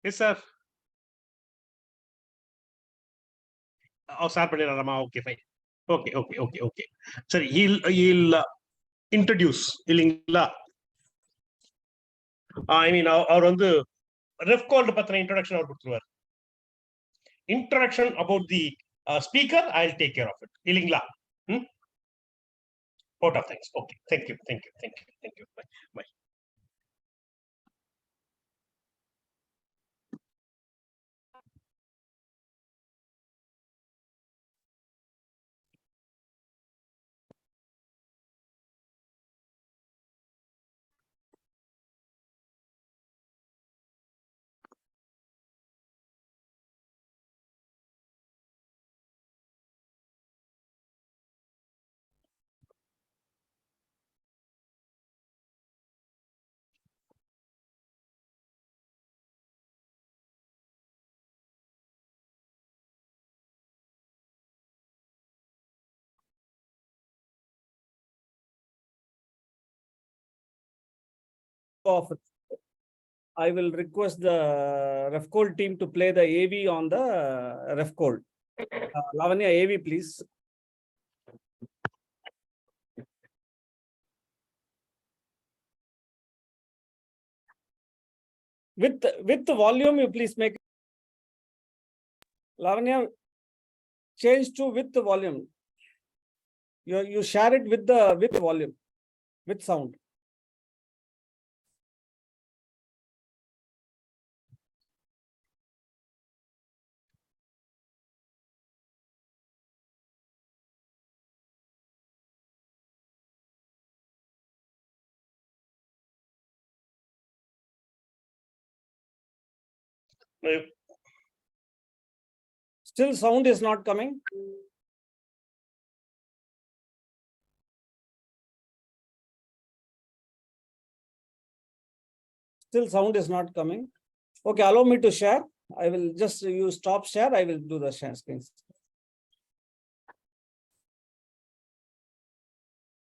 Yes, sir. Start பண்ணிடலாமா? Okay, fine. Okay. சரி, he'll introduce இல்லைங்களா? I mean, அவர் வந்து ref cold பத்தின introduction அவர் கொடுத்துருவார். Introduction about the speaker, I'll take care of it. இல்லைங்களா? Out of thanks. Okay, thank you. Bye. Of I will request the Refcold team to play the AV on the Refcold. Lavanya, AV, please. With the volume, you please make. Lavanya, change to with the volume. You share it with the volume, with sound. Still sound is not coming. Still sound is not coming. Okay, allow me to share. I will just use stop share. I will do the share screen.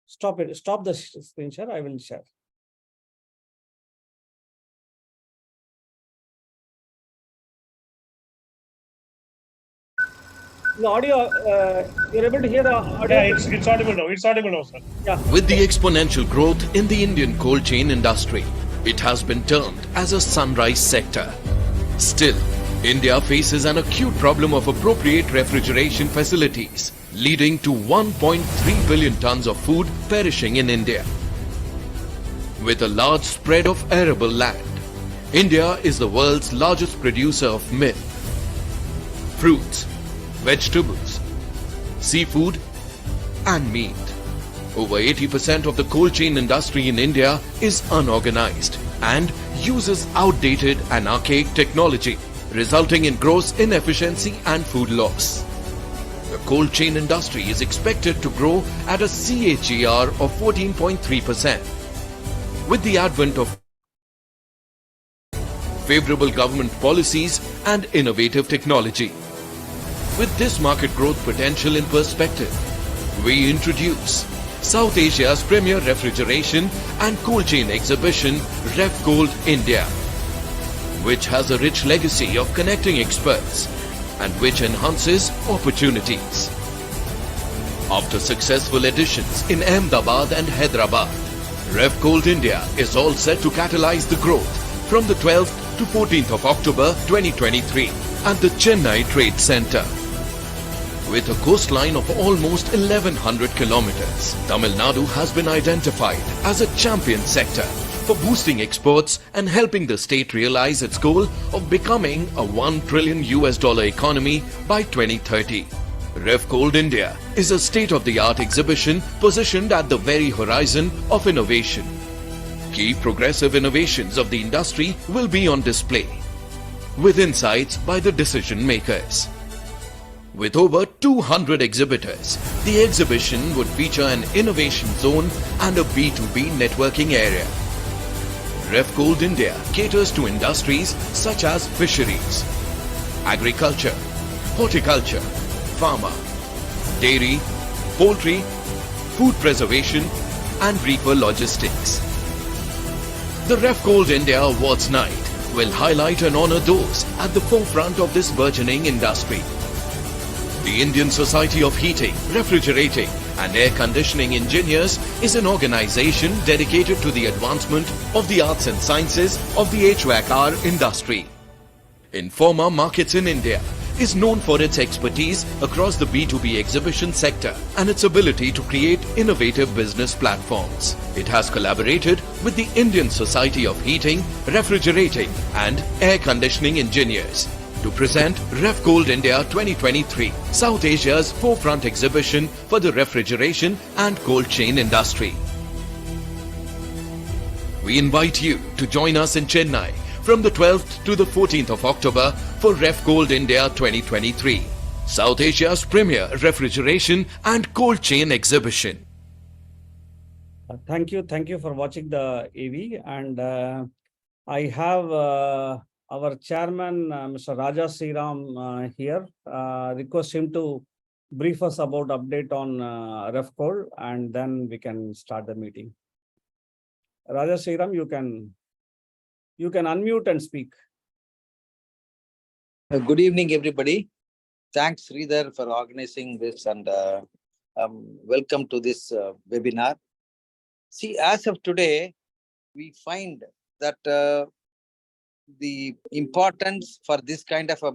Stop it. Stop the screen share. I will share. The audio, you're able to hear the audio? Yeah, it's audible now. It's audible now, sir. Yeah. With the exponential growth in the Indian cold chain industry, it has been termed as a sunrise sector. Still, India faces an acute problem of appropriate refrigeration facilities, leading to 1.3 billion tons of food perishing in India. With a large spread of arable land, India is the world's largest producer of milk, fruits, vegetables, seafood and meat. Over 80% of the cold chain industry in India is unorganized and uses outdated and archaic technology, resulting in gross inefficiency and food loss. The cold chain industry is expected to grow at a CAGR of 14.3%. With the advent of favorable government policies and innovative technology. With this market growth potential in perspective, we introduce South Asia's premier refrigeration and cold chain exhibition, Refcold India, which has a rich legacy of connecting experts and which enhances opportunities. After successful editions in Ahmedabad and Hyderabad, Refcold India is all set to catalyze the growth from the 12th to 14th of October 2023 at the Chennai Trade Center. With a coastline of almost 1100 kilometers, Tamil Nadu has been identified as a champion sector for boosting exports and helping the state realize its goal of becoming a $1 trillion economy by 2030. Refcold India is a state-of-the-art exhibition positioned at the very horizon of innovation. Key progressive innovations of the industry will be on display, with insights by the decision makers. With over 200 exhibitors, the exhibition would feature an innovation zone and a B2B networking area. Refcold India caters to industries such as fisheries, agriculture, horticulture, pharma, dairy, poultry, food preservation and reefer logistics. The Refcold India Awards Night will highlight and honor those at the forefront of this burgeoning industry. The Indian Society of Heating, Refrigerating and Air Conditioning Engineers is an organization dedicated to the advancement of the arts and sciences of the HVAC-R industry. Informa Markets in India is known for its expertise across the B2B exhibition sector and its ability to create innovative business platforms. It has collaborated with the Indian Society of Heating, Refrigerating and Air Conditioning Engineers to present Ref Cold India 2023, South Asia's forefront exhibition for the refrigeration and cold chain industry. We invite you to join us in Chennai from the 12th to the 14th of October for Ref Cold India 2023, South Asia's premier refrigeration and cold chain exhibition. Thank you for watching the AV, and I have our chairman, Mr. Raja Sriram here. Request him to brief us about update on RefCold, and then we can start the meeting. Raja Sriram, you can unmute and speak. Good evening, everybody. Thanks, Sridhar, for organizing this, and welcome to this webinar. See, as of today, we find that the importance for this kind of a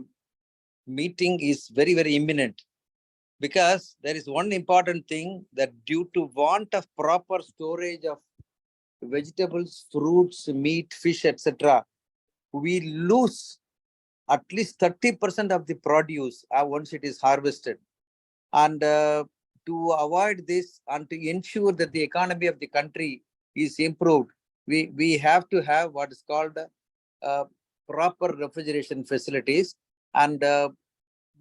meeting is very, very imminent, because there is one important thing, that due to want of proper storage of vegetables, fruits, meat, fish, etc., we lose at least 30% of the produce once it is harvested. And to avoid this and to ensure that the economy of the country is improved, we have to have what is called proper refrigeration facilities. And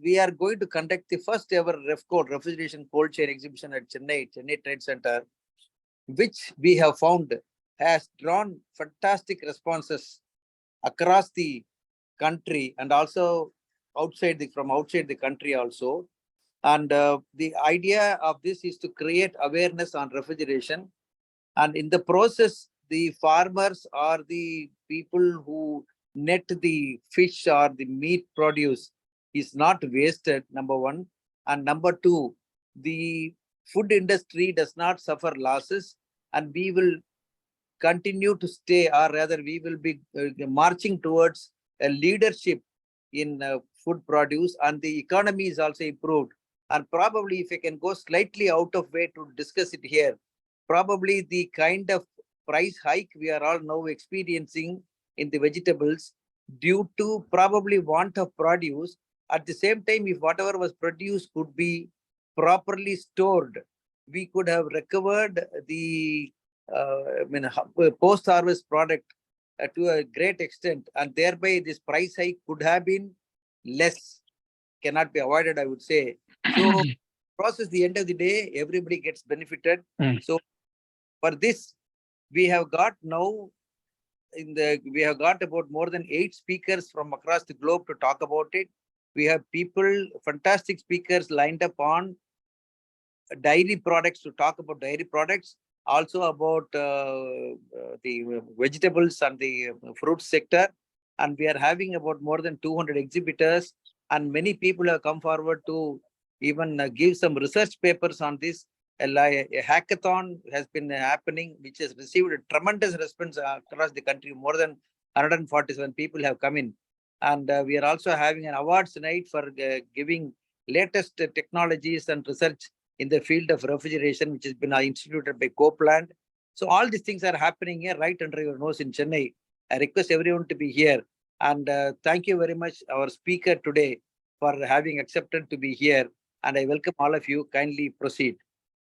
we are going to conduct the first ever Refrigeration Cold Chain exhibition at Chennai Trade Center, which we have found has drawn fantastic responses across the country and also from outside the country also. And the idea of this is to create awareness on refrigeration. And in the process, the farmers or the people who net the fish or the meat produce is not wasted, number one. And number two, the food industry does not suffer losses, and we will continue to stay, or rather we will be marching towards a leadership in food produce, and the economy is also improved. And probably, if I can go slightly out of way to discuss it here, probably the kind of price hike we are all now experiencing in the vegetables due to probably want of produce. At the same time, if whatever was produced could be properly stored, we could have recovered the post-harvest product to a great extent, and thereby this price hike could have been less, cannot be avoided, I would say. So process, the end of the day, everybody gets benefited. So for this, we have got now we have got about more than 8 speakers from across the globe to talk about it. We have people, fantastic speakers lined up on dairy products to talk about dairy products, also about the vegetables and the fruit sector. And we are having about more than 200 exhibitors, and many people have come forward to even give some research papers on this. A hackathon has been happening, which has received a tremendous response across the country. More than 147 people have come in. And we are also having an awards night for giving latest technologies and research in the field of refrigeration, which has been instituted by Gopal. So all these things are happening here right under your nose in Chennai. I request everyone to be here. And thank you very much, our speaker today, for having accepted to be here. And I welcome all of you. Kindly proceed.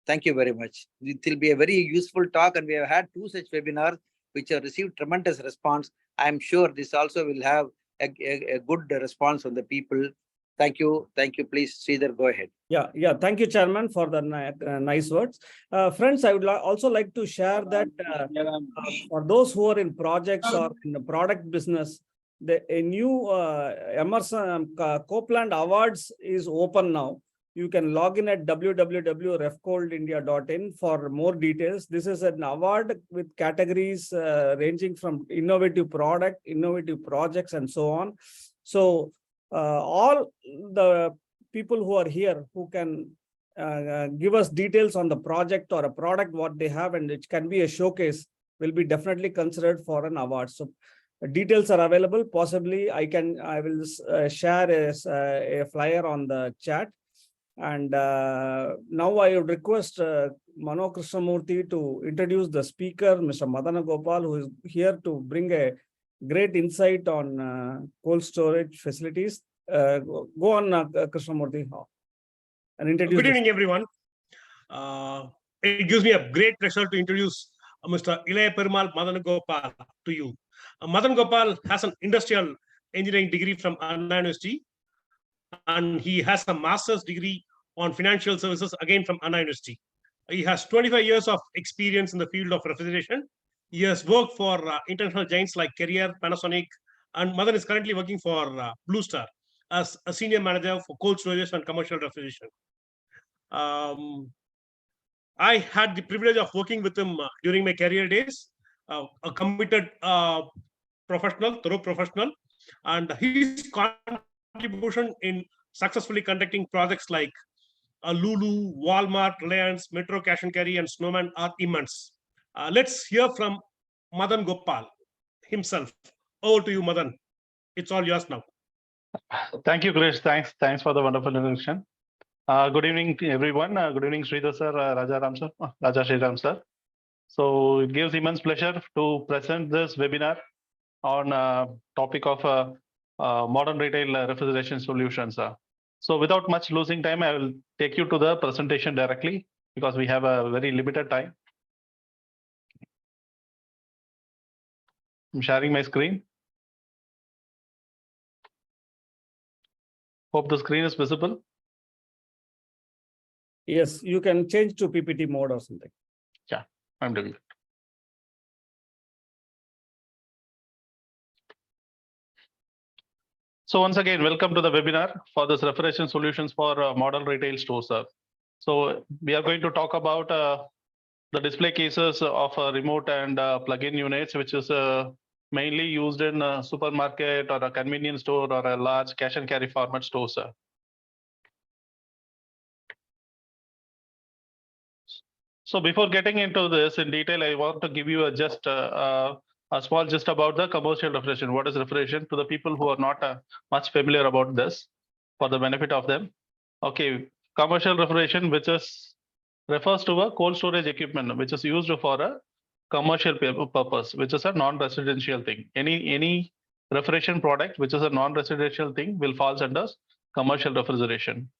Thank you very much. It will be a very useful talk, and we have had 2 such webinars which have received tremendous response. I am sure this also will have a good response from the people. Thank you. Thank you. Please, Sridhar, go ahead. Yeah. Thank you, Chairman, for the nice words. Friends, I would also like to share that for those who are in projects or in the product business, a new Emerson Copeland Awards is open now. you can log in at www.refcoldindia.in for more details. This is an award with categories ranging from innovative product, innovative projects, and so on. So all the people who are here who can give us details on the project or a product what they have, and it can be a showcase, will be definitely considered for an award. So details are available. Possibly I will share a flyer on the chat. And now I would request Mano Krishnamurthy to introduce the speaker, Mr. Madhana Gopal, who is here to bring a great insight on cold storage facilities. Go on, Krishnamurthy, and introduce. Good evening, everyone. It gives me a great pleasure to introduce Mr. Ilaya Perumal Madhana Gopal to you. Madhana Gopal has an industrial engineering degree from Anna University, and he has a master's degree on financial services again from Anna University. He has 25 years of experience in the field of refrigeration. He has worked for international giants like Carrier, Panasonic, and Madan is currently working for Blue Star as a senior manager for cold storage and commercial refrigeration. I had the privilege of working with him during my career days, a committed professional, thorough professional, and his contribution in successfully conducting projects like Lulu, Walmart, Reliance, Metro Cash and Carry, and Snowman are immense. Let's hear from Madan Gopal himself. Over to you, Madan. It's all yours now. Thank you, Krish. Thanks for the wonderful introduction. Good evening to everyone. Good evening, Sridhar sir, Raja Sriram sir. So it gives immense pleasure to present this webinar on topic of modern retail refrigeration solutions. So without much losing time, I will take you to the presentation directly because we have a very limited time. I'm sharing my screen. Hope the screen is visible. Yes, you can change to PPT mode or something. Yeah, I'm doing it. So once again, welcome to the webinar for this refrigeration solutions for model retail stores. So we are going to talk about the display cases of remote and plug-in units, which is mainly used in a supermarket or a convenience store or a large cash and carry format store. So before getting into this in detail, I want to give you a small gist about the commercial refrigeration. What is refrigeration to the people who are not much familiar about this, for the benefit of them. Okay, commercial refrigeration, which refers to a cold storage equipment, which is used for a commercial purpose, which is a non-residential thing. Any refrigeration product, which is a non-residential thing, will falls under commercial refrigeration.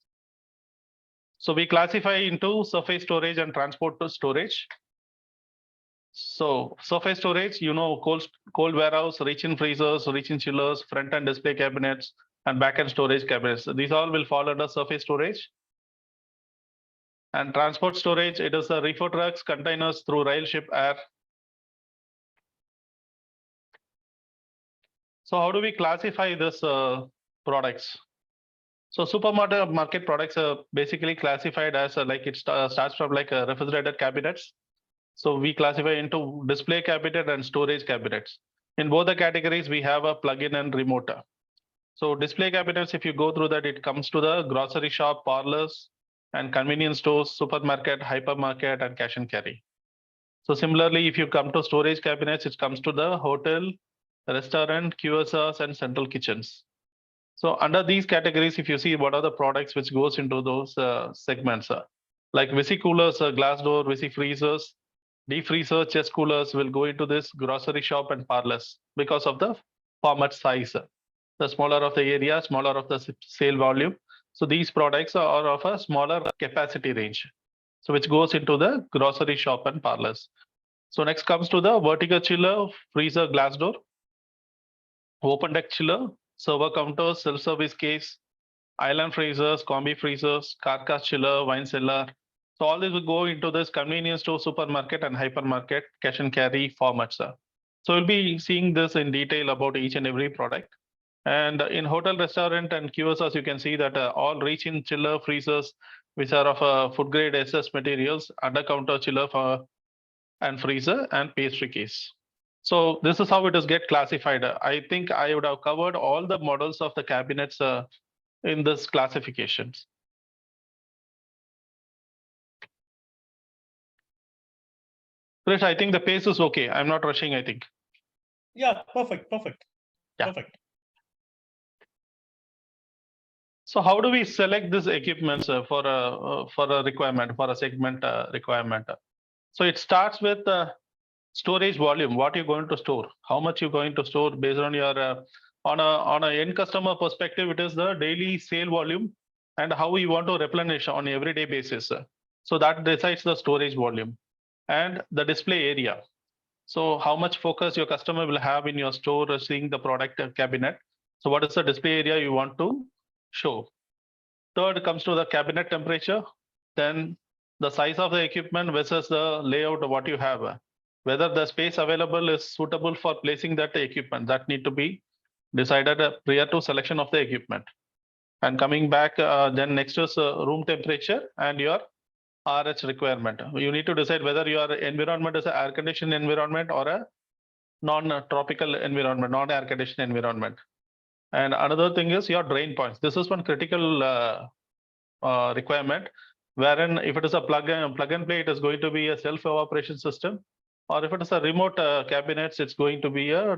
So we classify into surface storage and transport storage. So surface storage, cold warehouse, reach-in freezers, reach-in chillers, front-end display cabinets, and back-end storage cabinets. These all will fall under surface storage. And transport storage, it is the reefer trucks, containers through rail, ship, air. So how do we classify this products? So supermarket products are basically classified as it starts from refrigerated cabinets. So we classify into display cabinet and storage cabinets. In both the categories, we have a plug-in and remote. So display cabinets, if you go through that, it comes to the grocery shop, parlors, and convenience stores, supermarket, hypermarket, and cash and carry. So similarly, if you come to storage cabinets, it comes to the hotel, restaurant, QSRs, and central kitchens. So under these categories, if you see what are the products which goes into those segments, like VC coolers, glass door, VC freezers, deep freezer, chest coolers will go into this grocery shop and parlors because of the format size. The smaller of the area, smaller of the sale volume. So these products are of a smaller capacity range. So which goes into the grocery shop and parlors. So next comes to the vertical chiller, freezer, glass door, open deck chiller, server counters, self-service case, island freezers, combi freezers, carcass chiller, wine cellar. So all this will go into this convenience store, supermarket, and hypermarket cash and carry formats. So we'll be seeing this in detail about each and every product. And in hotel, restaurant, and QSRs, you can see that all reach-in chiller freezers, which are of food grade SS materials, under counter chiller for and freezer and pastry case. So this is how it is get classified. I think I would have covered all the models of the cabinets in this classifications. Krish, I think the pace is okay. I'm not rushing, I think. Yeah, perfect. Yeah. Perfect. So how do we select these equipments for a requirement, for a segment requirement? So it starts with storage volume, what you're going to store, how much you're going to store based on your on a end customer perspective, it is the daily sale volume and how you want to replenish on everyday basis. So that decides the storage volume and the display area. So how much focus your customer will have in your store seeing the product cabinet. So what is the display area you want to show? Third comes to the cabinet temperature, then the size of the equipment versus the layout of what you have. Whether the space available is suitable for placing that equipment, that need to be decided prior to selection of the equipment. And coming back, then next is room temperature and your RH requirement. You need to decide whether your environment is an air conditioned environment or a non-tropical environment, non-air conditioned environment. And another thing is your drain points. This is one critical requirement, wherein if it is a plug and play, it is going to be a self evaporation system, or if it is a remote cabinets, it's going to be a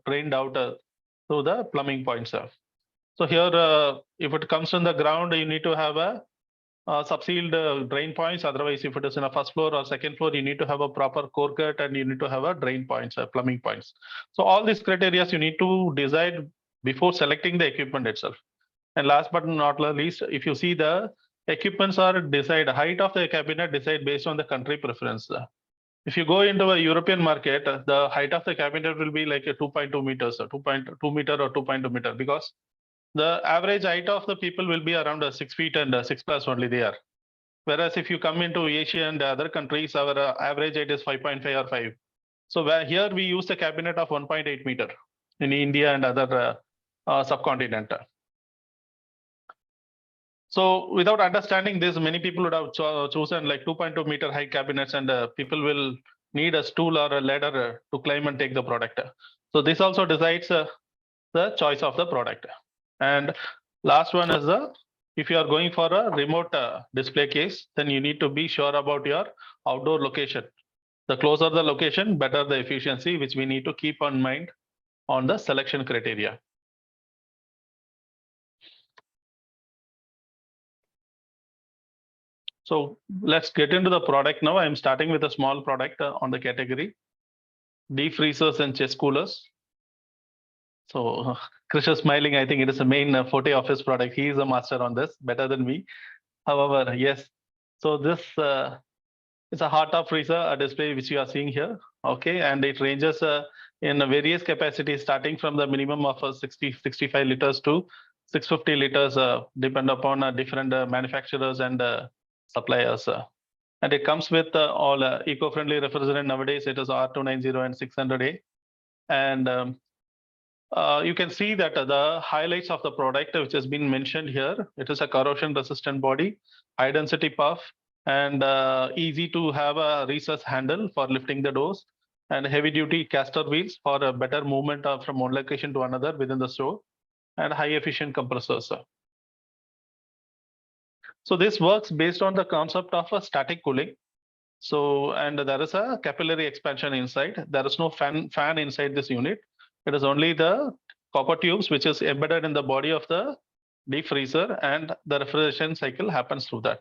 drained out through the plumbing points. So here, if it comes from the ground, you need to have a subsealed drain points. Otherwise, if it is in a first floor or second floor, you need to have a proper core cut and you need to have a drain points, plumbing points. So all these criteria you need to decide before selecting the equipment itself. And last but not least, if you see the equipments are decide height of the cabinet decide based on the country preference. If you go into a European market, the height of the cabinet will be like a 2.2 meters, 2.2 meter or 2.2 meter, because the average height of the people will be around 6 feet and 6+ only they are. Whereas if you come into Asia and other countries, our average height is 5.5 or 5. So where here we use the cabinet of 1.8 meter in India and other subcontinent. So without understanding this, many people would have chosen like 2.2 meter high cabinets, and people will need a stool or a ladder to climb and take the product. So this also decides the choice of the product. And last one is if you are going for a remote display case, then you need to be sure about your outdoor location. The closer the location, better the efficiency, which we need to keep in mind on the selection criteria. So let's get into the product now. I'm starting with a small product on the category, deep freezers and chest coolers. So Krish is smiling. I think it is the main forte of his product. He is a master on this, better than me. However, yes. So this is a hot top freezer, a display which you are seeing here. Okay, and it ranges in various capacities, starting from the minimum of 65 liters to 650 liters, depend upon different manufacturers and suppliers. And it comes with all eco-friendly refrigerant. Nowadays, it is R290 and 600A. And you can see that the highlights of the product, which has been mentioned here, it is a corrosion-resistant body, high-density puff, and easy to have a recess handle for lifting the doors, and heavy-duty caster wheels for a better movement from one location to another within the store, and high-efficient compressors. So this works based on the concept of a static cooling. So, and there is a capillary expansion inside. There is no fan inside this unit. It is only the copper tubes which is embedded in the body of the deep freezer, and the refrigeration cycle happens through that.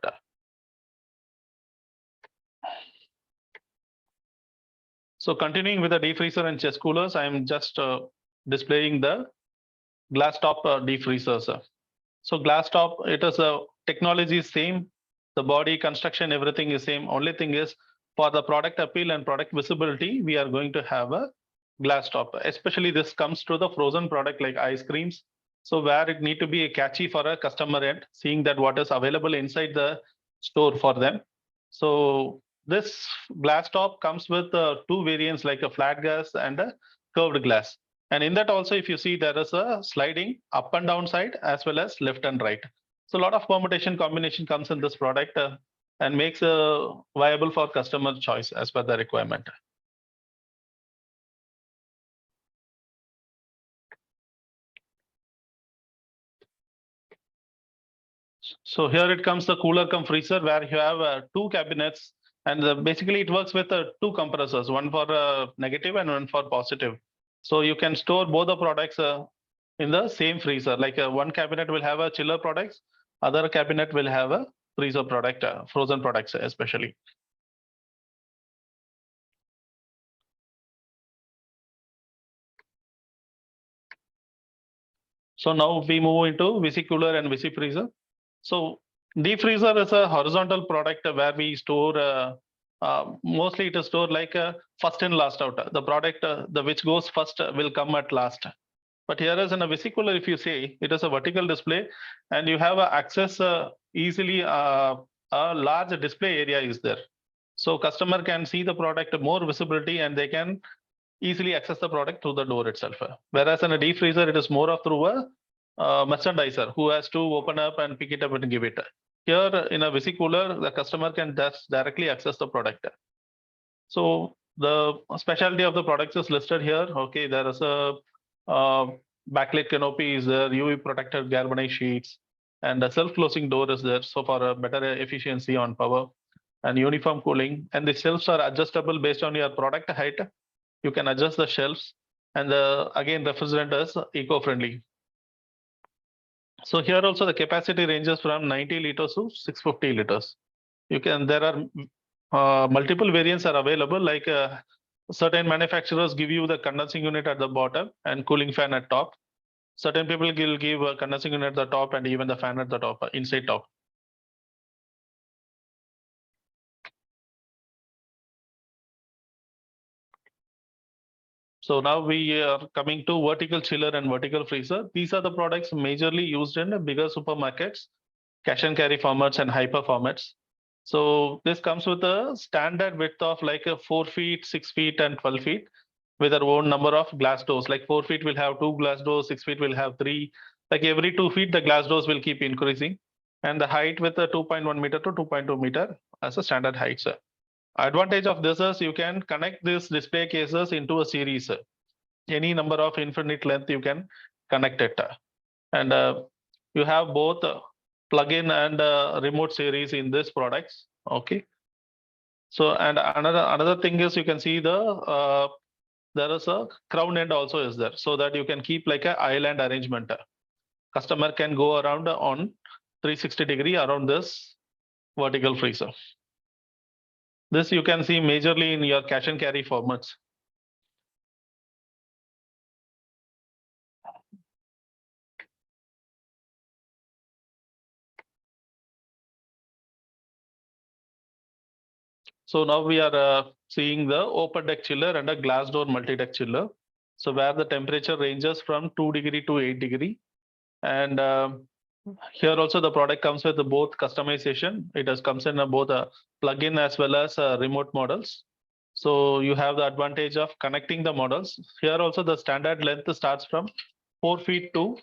So continuing with the deep freezer and chest coolers, I am just displaying the glass top deep freezers. So glass top, it is a technology is same. The body construction, everything is same. Only thing is for the product appeal and product visibility, we are going to have a glass top. Especially this comes to the frozen product like ice creams. So where it need to be catchy for a customer end, seeing that what is available inside the store for them. So this glass top comes with two variants, like a flat glass and a curved glass. And in that also, if you see, there is a sliding up and down side as well as left and right. So a lot of permutation combination comes in this product and makes viable for customer choice as per the requirement. So here it comes the cooler cum freezer, where you have two cabinets, and basically it works with two compressors, one for negative and one for positive. So you can store both the products in the same freezer. Like one cabinet will have a chiller products, other cabinet will have a freezer product, frozen products especially. So now we move into visi-cooler and visi-freezer. So deep freezer is a horizontal product where we store, mostly it is stored like first in, last out. The product, the which goes first will come at last. But here is in a visi-cooler, if you see, it is a vertical display and you have access easily, a large display area is there. So customer can see the product more visibility and they can easily access the product through the door itself. Whereas in a deep freezer, it is more of through a merchandiser who has to open up and pick it up and give it. Here in a visi-cooler, the customer can just directly access the product. So the specialty of the products is listed here. Okay, there is a backlit canopy is there, UV protected galvanized sheets, and a self-closing door is there. So for a better efficiency on power and uniform cooling, and the shelves are adjustable based on your product height. You can adjust the shelves, and again, refrigerant is eco-friendly. So here also the capacity ranges from 90 liters to 650 liters. There are multiple variants are available, like certain manufacturers give you the condensing unit at the bottom and cooling fan at top. Certain people will give a condensing unit at the top and even the fan at the top, inside top. So now we are coming to vertical chiller and vertical freezer. These are the products majorly used in bigger supermarkets, cash and carry formats and hyper formats. So this comes with a standard width of like 4 feet, 6 feet and 12 feet with our own number of glass doors. Like 4 feet will have 2 glass doors, 6 feet will have 3. Like every 2 feet, the glass doors will keep increasing. And the height with a 2.1 meter to 2.2 meter as a standard height. Advantage of this is you can connect these display cases into a series. Any number of infinite length you can connect it. And you have both plug-in and remote series in this products. Okay. So and another thing is you can see the there is a crown end also is there, so that you can keep like a island arrangement. Customer can go around on 360-degree around this vertical freezer. This you can see majorly in your cash and carry formats. So now we are seeing the open deck chiller and a glass door multi-deck chiller. So where the temperature ranges from 2 degree to 8 degree. And here also the product comes with both customization. It comes in both a plug-in as well as remote models. So you have the advantage of connecting the models. Here also the standard length starts from 4 feet to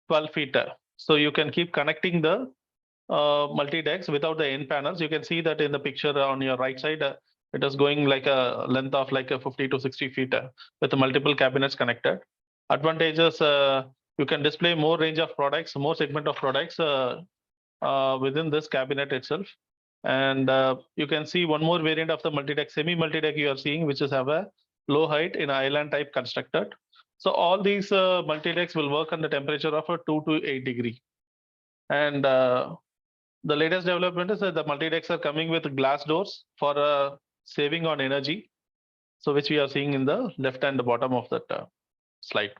12 feet. So you can keep connecting the multi-decks without the end panels. You can see that in the picture on your right side, it is going like a length of like a 50 to 60 feet with multiple cabinets connected. Advantages, you can display more range of products, more segment of products within this cabinet itself. And you can see one more variant of the multi-deck, semi-multi-deck you are seeing, which is have a low height in island type constructed. So all these multi-decks will work on the temperature of a 2 to 8 degree. And the latest development is that the multi-decks are coming with glass doors for saving on energy. So which we are seeing in the left and the bottom of that slide.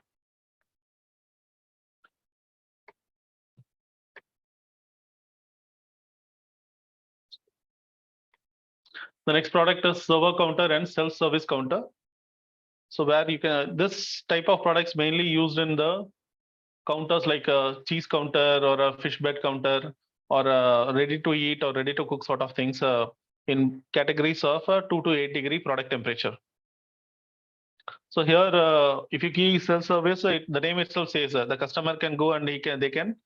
The next product is server counter and self-service counter. So where you can, this type of products mainly used in the counters like a cheese counter or a fish bed counter or a ready to eat or ready to cook sort of things in categories of 2 to 8 degree product temperature. So here, if you key self-service, the name itself says the customer can go and they can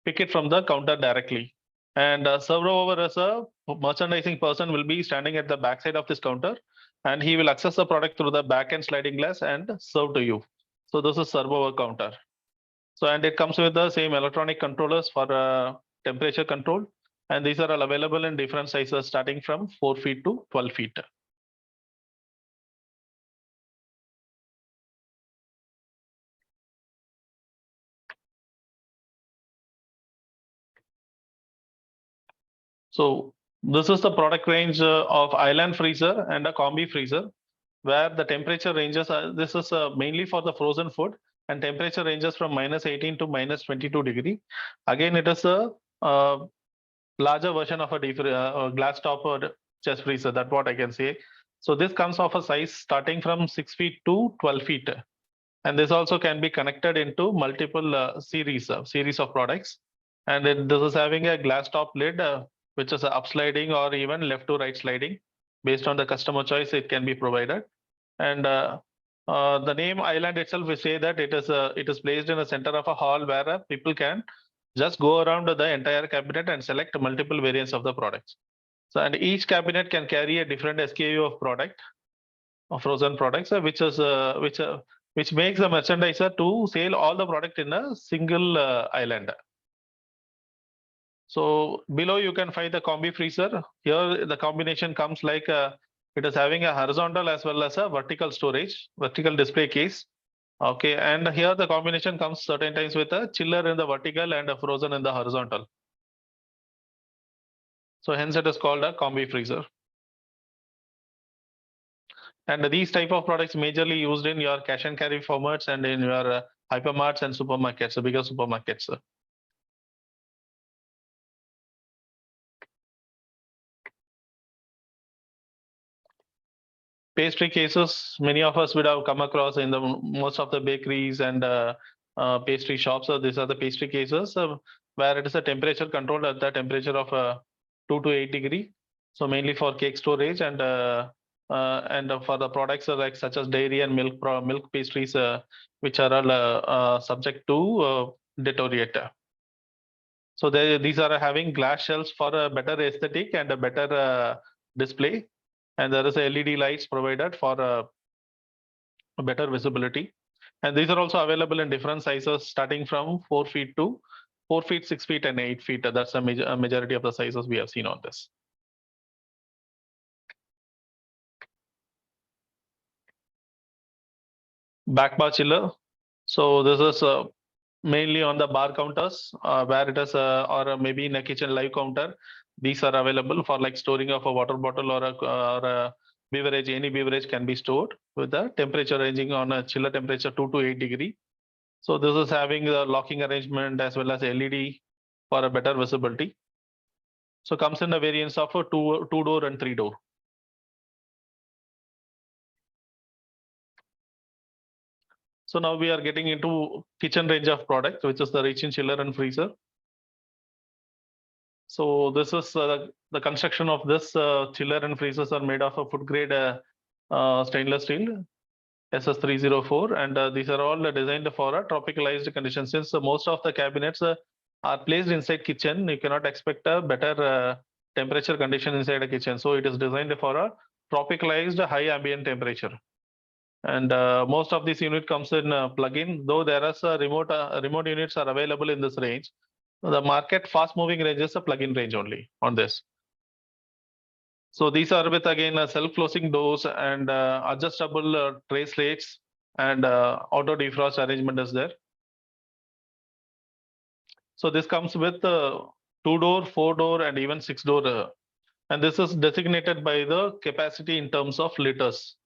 pick it from the counter directly. And server over as a merchandising person will be standing at the backside of this counter, and he will access the product through the back-end sliding glass and serve to you. So this is server over counter. So and it comes with the same electronic controllers for temperature control, and these are all available in different sizes starting from 4 feet to 12 feet. So this is the product range of island freezer and a combi freezer, where the temperature ranges are, this is mainly for the frozen food, and temperature ranges from -18 to -22 degree. Again, it is a larger version of a glass top or chest freezer. That's what I can say. So this comes of a size starting from 6 feet to 12 feet. And this also can be connected into multiple series of products. And this is having a glass top lid, which is upsliding or even left to right sliding. Based on the customer choice, it can be provided. And the name island itself, we say that it is placed in the center of a hall where people can just go around the entire cabinet and select multiple variants of the products. So, and each cabinet can carry a different SKU of product, of frozen products, which makes the merchandiser to sell all the product in a single island. So below you can find the combi freezer. Here the combination comes like it is having a horizontal as well as a vertical storage, vertical display case. Okay, and here the combination comes certain times with a chiller in the vertical and a frozen in the horizontal. So hence it is called a combi freezer. And these type of products majorly used in your cash and carry formats and in your hypermarts and supermarkets, the bigger supermarkets. Pastry cases, many of us would have come across in the most of the bakeries and pastry shops. So these are the pastry cases where it is a temperature controlled at the temperature of 2 to 8 degree. So mainly for cake storage and for the products like such as dairy and milk pastries, which are all subject to deteriorate. So these are having glass shelves for a better aesthetic and a better display. And there is a LED lights provided for a better visibility. And these are also available in different sizes, starting from 4 feet to 4 feet, 6 feet, and 8 feet. That's a majority of the sizes we have seen on this. Back bar chiller. So this is mainly on the bar counters where it is or maybe in a kitchen live counter. These are available for like storing of a water bottle or a beverage. Any beverage can be stored with the temperature ranging on a chiller temperature 2 to 8 degree. So this is having the locking arrangement as well as LED for a better visibility. So comes in the variants of a two door and 3 door. So now we are getting into kitchen range of products, which is the reach-in chiller and freezer. So this is the construction of this chiller and freezers are made of a food grade stainless steel SS304, and these are all designed for a tropicalized condition. Since most of the cabinets are placed inside kitchen, you cannot expect a better temperature condition inside a kitchen. So it is designed for a tropicalized high ambient temperature. And most of this unit comes in plug-in, though there are remote units are available in this range. The market fast-moving range is a plug-in range only on this. So these are with again self-closing doors and adjustable tray slates and auto defrost arrangement is there. So this comes with 2-door, 4-door, and even 6-door, and this is designated by the capacity in terms of liters.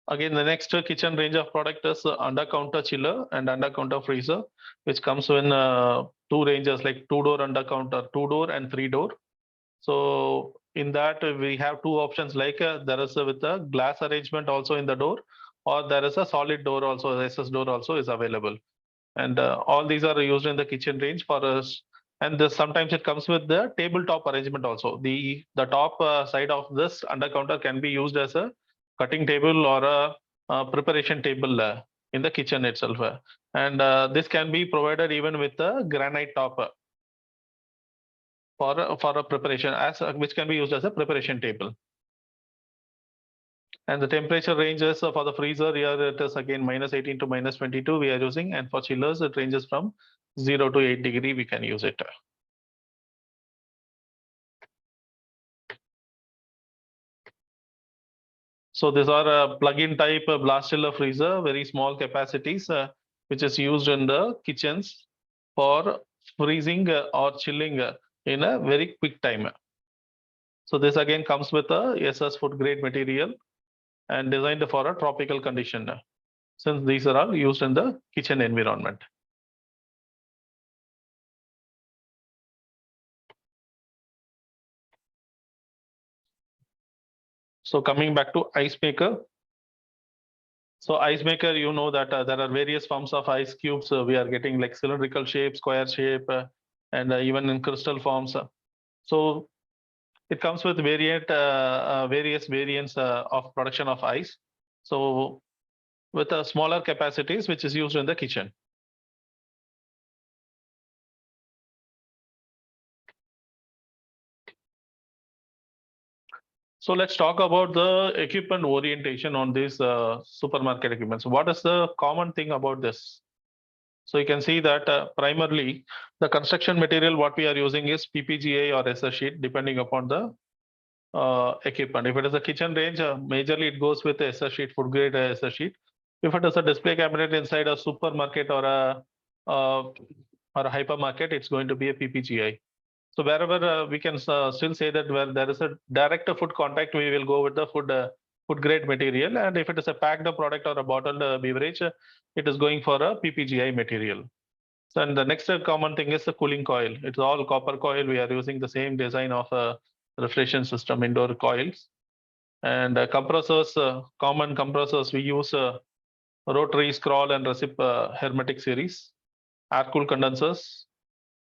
Again, the next kitchen range of product is under counter chiller and under counter freezer, which comes in 2 ranges like 2-door under counter, 2-door and 3-door. So in that we have 2 options, like there is with a glass arrangement also in the door, or there is a solid door also, SS door also is available. And all these are used in the kitchen range for And this, sometimes it comes with the tabletop arrangement also. The top side of this under counter can be used as a cutting table or a preparation table in the kitchen itself. And this can be provided even with a granite top for a preparation, as which can be used as a preparation table. And the temperature ranges for the freezer here, it is again -18 to -22 we are using, and for chillers it ranges from 0 to 8 degree we can use it. So these are a plug-in type blast chiller freezer, very small capacities, which is used in the kitchens for freezing or chilling in a very quick time. So this again comes with a SS food grade material and designed for a tropical condition, since these are all used in the kitchen environment. So coming back to ice maker. So ice maker, you know that there are various forms of ice cubes. We are getting like cylindrical shape, square shape, and even in crystal forms. So it comes with various variants of production of ice. So with smaller capacities, which is used in the kitchen. So let's talk about the equipment orientation on these supermarket equipments. What is the common thing about this? So you can see that primarily the construction material what we are using is PPGA or SS sheet, depending upon the equipment. If it is a kitchen range, majorly it goes with SS sheet, food grade SS sheet. If it is a display cabinet inside a supermarket or a hypermarket, it's going to be a PPGA. So wherever we can still say that where there is a direct food contact, we will go with the food grade material. And if it is a packed product or a bottled beverage, it is going for a PPGI material. So and the next common thing is the cooling coil. It's all copper coil. We are using the same design of a refrigeration system, indoor coils. And compressors, common compressors, we use rotary, scroll, and recip hermetic series, air-cooled condensers,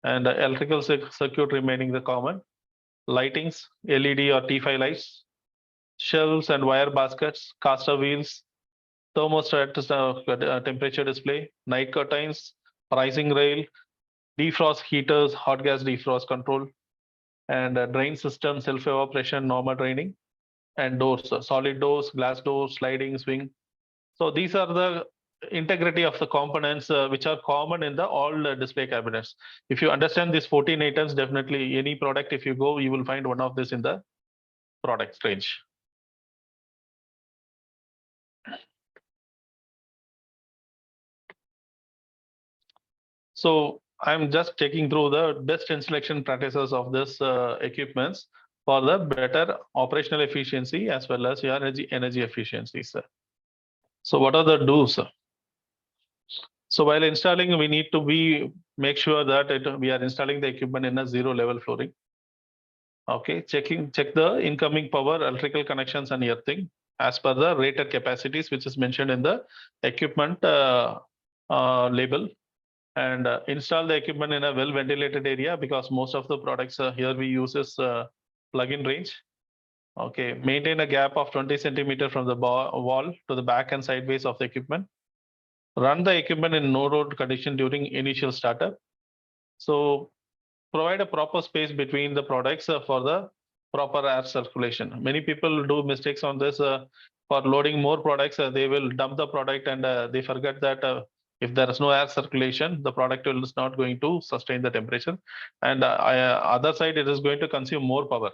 and electrical circuit remaining the common. Lightings, LED or T5 lights, shelves and wire baskets, caster wheels, thermostat temperature display, night curtains, pricing rail, defrost heaters, hot gas defrost control, and drain system, self-evaporation, normal draining, and doors, solid doors, glass doors, sliding, swing. So these are the integrity of the components which are common in the all display cabinets. If you understand these 14 items, definitely any product, if you go, you will find one of this in the product range. So I'm just taking through the best installation practices of this equipments for the better operational efficiency as well as your energy efficiencies. So what are the do's? So while installing, we need to make sure that we are installing the equipment in a zero level flooring. Okay, check the incoming power, electrical connections, and earthing as per the rated capacities, which is mentioned in the equipment label. And install the equipment in a well ventilated area, because most of the products here we use is plug-in range. Okay, maintain a gap of 20 centimeter from the wall to the back and sideways of the equipment. Run the equipment in no load condition during initial startup. So provide a proper space between the products for the proper air circulation. Many people do mistakes on this. For loading more products, they will dump the product and they forget that if there is no air circulation, the product is not going to sustain the temperature. And other side, it is going to consume more power.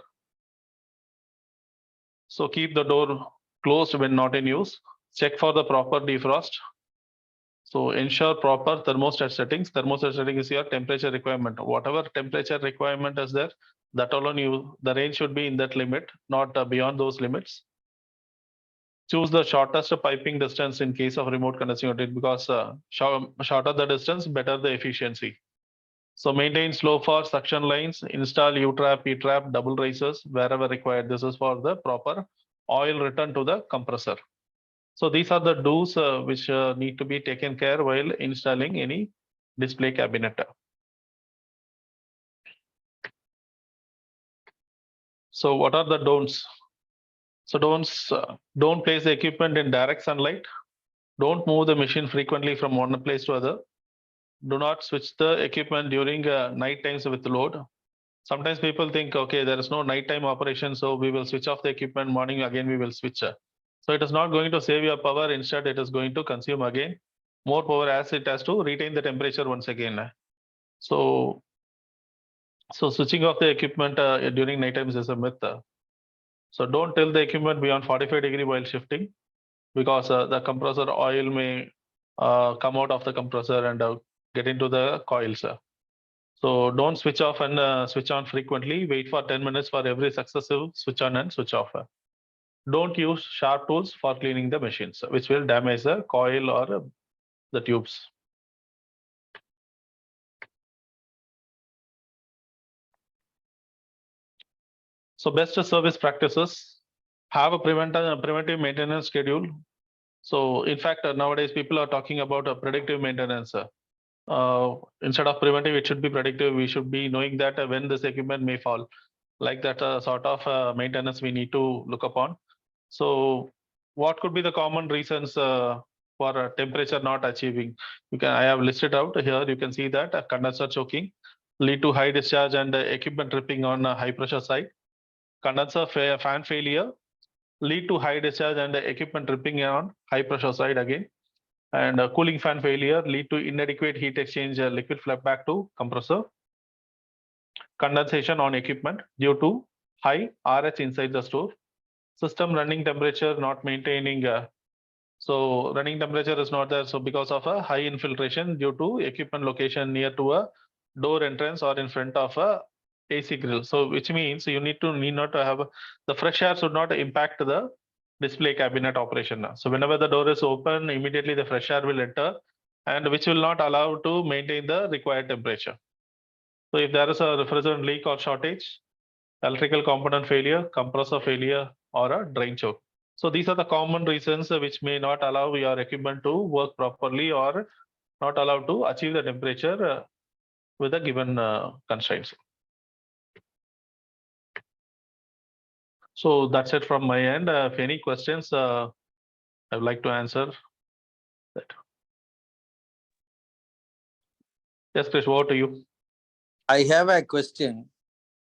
So keep the door closed when not in use. Check for the proper defrost. So ensure proper thermostat settings. Thermostat setting is your temperature requirement. Whatever temperature requirement is there, that alone the range should be in that limit, not beyond those limits. Choose the shortest piping distance in case of remote condensing unit, because shorter the distance, better the efficiency. So maintain slow for suction lines, install U-trap, P-trap, double risers wherever required. This is for the proper oil return to the compressor. So these are the do's which need to be taken care while installing any display cabinet. So what are the don'ts? So don't place the equipment in direct sunlight. Don't move the machine frequently from one place to other. Do not switch the equipment during night times with load. Sometimes people think, okay, there is no nighttime operation, so we will switch off the equipment, morning again we will switch. So it is not going to save your power. Instead, it is going to consume again more power as it has to retain the temperature once again. So switching off the equipment during night times is a myth. So don't tilt the equipment beyond 45-degree while shifting, because the compressor oil may come out of the compressor and get into the coils. So don't switch off and switch on frequently. Wait for 10 minutes for every successive switch on and switch off. Don't use sharp tools for cleaning the machines, which will damage the coil or the tubes. So best service practices: have a preventive maintenance schedule. So in fact, nowadays people are talking about a predictive maintenance. Instead of preventive, it should be predictive. We should be knowing that when this equipment may fall, like that sort of maintenance we need to look upon. So what could be the common reasons for temperature not achieving? I have listed out here. You can see that condenser choking lead to high discharge and equipment tripping on high pressure side. Condenser fan failure lead to high discharge and equipment tripping on high pressure side again. And cooling fan failure lead to inadequate heat exchange liquid flow back to compressor. Condensation on equipment due to high RH inside the store. System running temperature not maintaining. So running temperature is not there. So because of a high infiltration due to equipment location near to a door entrance or in front of a AC grill. So which means you need not to have the fresh air should not impact the display cabinet operation. So whenever the door is open, immediately the fresh air will enter, and which will not allow to maintain the required temperature. So if there is a refrigerant leak or shortage, electrical component failure, compressor failure, or a drain choke. So these are the common reasons which may not allow your equipment to work properly or not allow to achieve the temperature with the given constraints. So that's it from my end. If any questions, I would like to answer that. Yes, Chris, over to you. I have a question.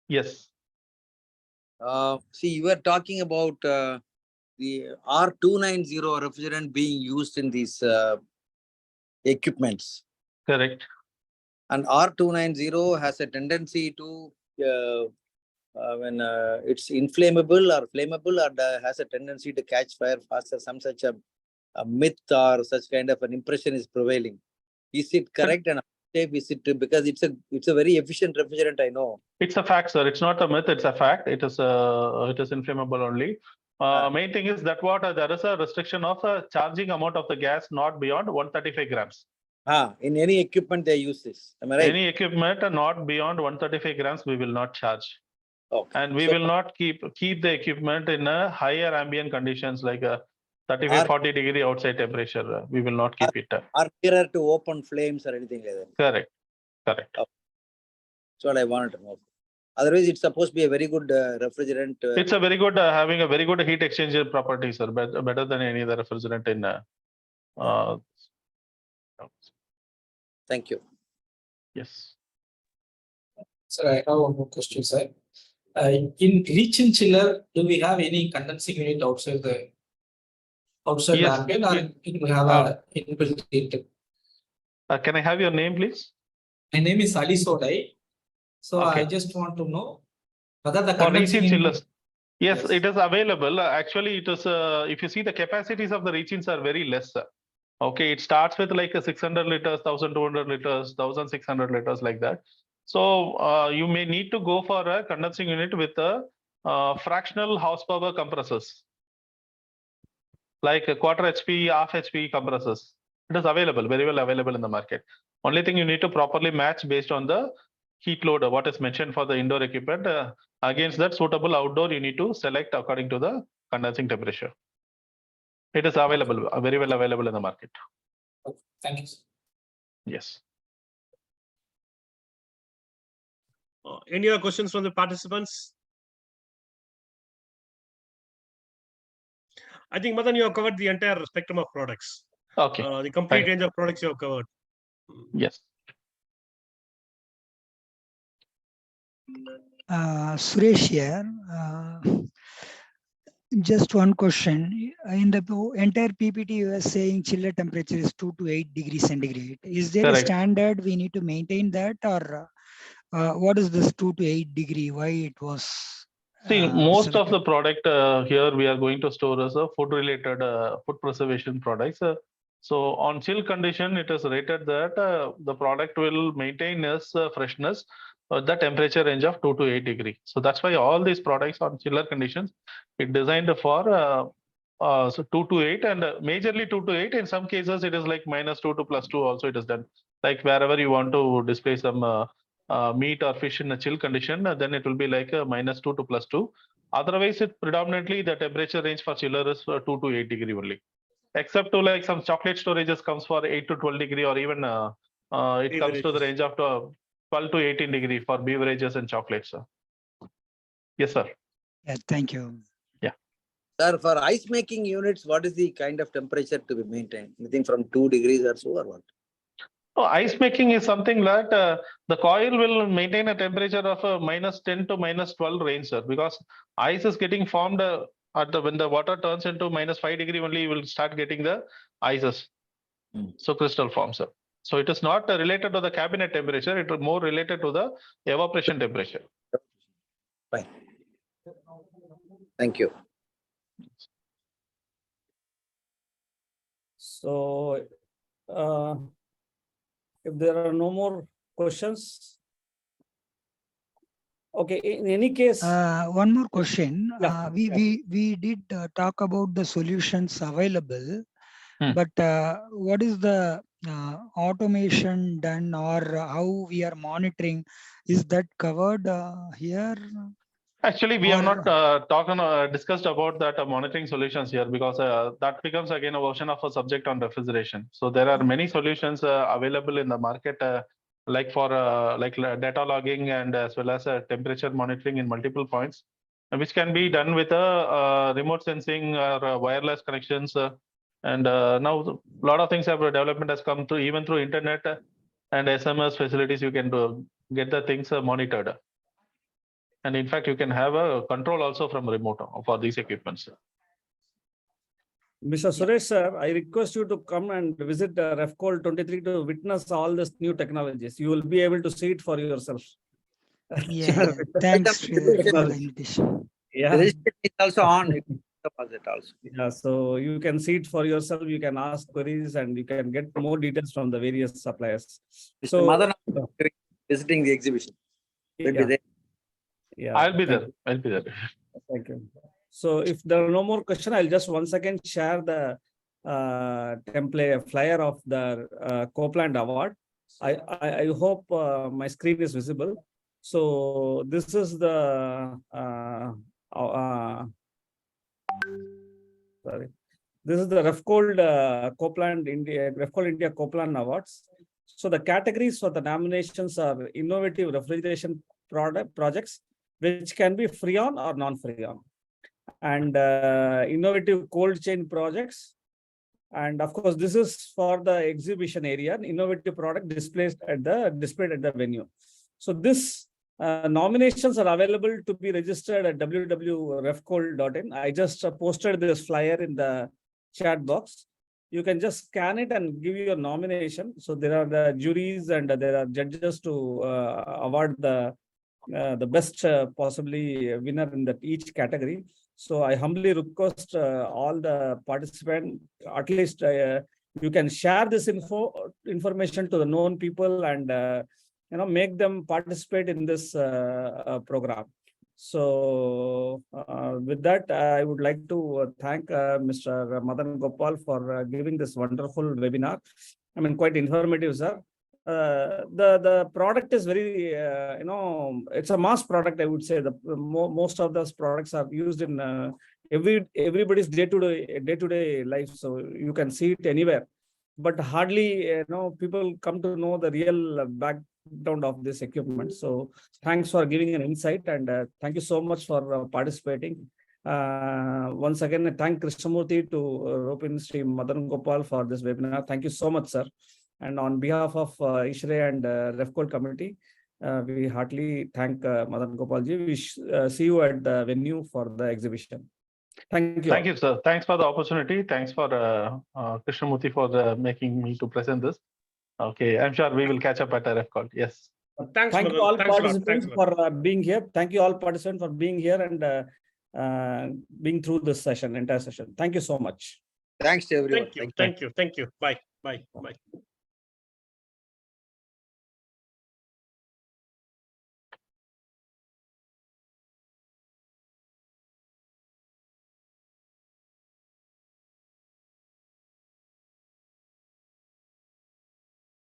Yes. See, you were talking about the R290 refrigerant being used in these equipments. Correct. And R290 has a tendency to, when it's inflammable or flammable, or has a tendency to catch fire faster. Some such a myth or such kind of an impression is prevailing. Is it correct? And is it, because it's a very efficient refrigerant, I know. It's a fact, sir. It's not a myth. It's a fact. It is inflammable only. Main thing is that there is a restriction of charging amount of the gas not beyond 135 grams. In any equipment they use this. Am I right? Any equipment not beyond 135 grams, we will not charge. Okay. And we will not keep the equipment in a higher ambient conditions like a 35-40 degree outside temperature. We will not keep it. Or nearer to open flames or anything like that. Correct. Correct. Okay. That's what I wanted to know. Otherwise, it's supposed to be a very good refrigerant. It's a very good, having a very good heat exchanger properties, sir. Better than any other refrigerant in. Thank you. Yes. Sir, I have one more question, sir. In reach-in chiller, do we have any condensing unit outside the Yes. ambient, or we have a inbuilt heat? Can I have your name, please? My name is Ali Sodai. So Okay. I just want to know whether the For condensing reach-in unit. chillers. Yes, it is available. Actually, it is. If you see, the capacities of the reach-ins are very less. Okay, it starts with like a 600 liters, 1200 liters, 1600 liters, like that. So you may need to go for a condensing unit with a fractional horsepower compressors, like a quarter HP, half HP compressors. It is available, very well available in the market. Only thing you need to properly match based on the heat load, what is mentioned for the indoor equipment. Against that suitable outdoor, you need to select according to the condensing temperature. It is available, very well available in the market. Okay, thank you, sir. Yes. Any other questions from the participants? I think, Madan, you have covered the entire spectrum of products. Okay. The complete Fine. range of products you have covered. Yes. Suresh here. Just one question. In the entire PPT, you are saying chiller temperature is 2 to 8 degrees centigrade. Is there a Correct. standard we need to maintain that, or what is this 2 to 8 degree? Why it was? See, most of selected? the product here we are going to store as a food related food preservation products. So on chill condition, it is rated that the product will maintain its freshness at the temperature range of 2 to 8 degree. So that's why all these products on chiller conditions, it designed for so 2 to 8 and majorly 2 to 8. In some cases, it is like -2 to +2 also it is done. Like wherever you want to display some meat or fish in a chill condition, then it will be like a -2 to +2. Otherwise, it predominantly the temperature range for chiller is 2 to 8 degree only. Except to like some chocolate storages comes for 8 to 12 degree, or even it comes to the range of 12 to 18 degree for beverages and chocolates. Yes, sir. Yeah, thank you. Sir, for ice making units, what is the kind of temperature to be maintained? Anything from 2 degrees or so, or what? Oh, ice making is something that the coil will maintain a temperature of -10 to -12 range, sir, because ice is getting formed when the water turns into -5 degree only, you will start getting the ices. So crystal form, sir. So it is not related to the cabinet temperature, it is more related to the evaporation temperature. Fine. Thank you. So, if there are no more questions. Okay, in any case. One more question. Yeah, We did talk about the solutions available, but what is the automation done, or how we are monitoring? Is that covered here? Actually, we have Or- not discussed about that monitoring solutions here, because that becomes again a version of a subject on refrigeration. So there are many solutions available in the market, like for data logging and as well as temperature monitoring in multiple points, which can be done with a remote sensing or wireless connections. And now a lot of things have development has come through even through internet and SMS facilities. You can get the things monitored. And in fact, you can have a control also from remote for these equipments. Mr. Suresh, sir, I request you to come and visit Refcold 23 to witness all these new technologies. You will be able to see it for yourself. Yeah, thanks Sridhar, for the invitation. Yeah. The registration is also on. You can deposit also. Yeah, so you can see it for yourself. You can ask queries and you can get more details from the various suppliers. Mr. So, Madhana visiting the exhibition. Will be yeah, there. yeah, I'll be thank there. you. I'll be there. Thank you. So if there are no more questions, I'll just once again share the template flyer of the Copeland Award. I hope my screen is visible. So this is the sorry. This is the Refcold Copeland India Copeland Awards. So the categories for the nominations are innovative refrigeration projects, which can be freon or non-freon, and innovative cold chain projects. And of course, this is for the exhibition area, an innovative product displayed at the venue. So this nominations are available to be registered at www.refcold.in. I just posted this flyer in the chat box. You can just scan it and give your nomination. So there are the juries and there are judges to award the best possibly winner in that each category. So I humbly request all the participants, at least you can share this information to the known people and make them participate in this program. So with that, I would like to thank Mr. Madan Gopal for giving this wonderful webinar. I mean, quite informative, sir. The product is very, it's a mass product, I would say. Most of those products are used in everybody's day-to-day life. So you can see it anywhere. But hardly, people come to know the real background of this equipment. So thanks for giving an insight, and thank you so much for participating. Once again, I thank Krishnamurthy to Ropin Sri Madan Gopal for this webinar. Thank you so much, sir. And on behalf of ISHRE and Refcold committee, we heartily thank Madan Gopalji. We see you at the venue for the exhibition. Thank you. Thank you, sir. Thanks for the opportunity. Thanks for Krishnamurthy for making me to present this. Okay, I'm sure we will catch up at a Refcold. Yes. Thanks, Thank Madan. you all Thanks a lot. participants Thanks a lot. for being here. Thank you all participants for being here and being through this session, entire session. Thank you so much. Thanks to everyone. Thank you. Bye. Bye.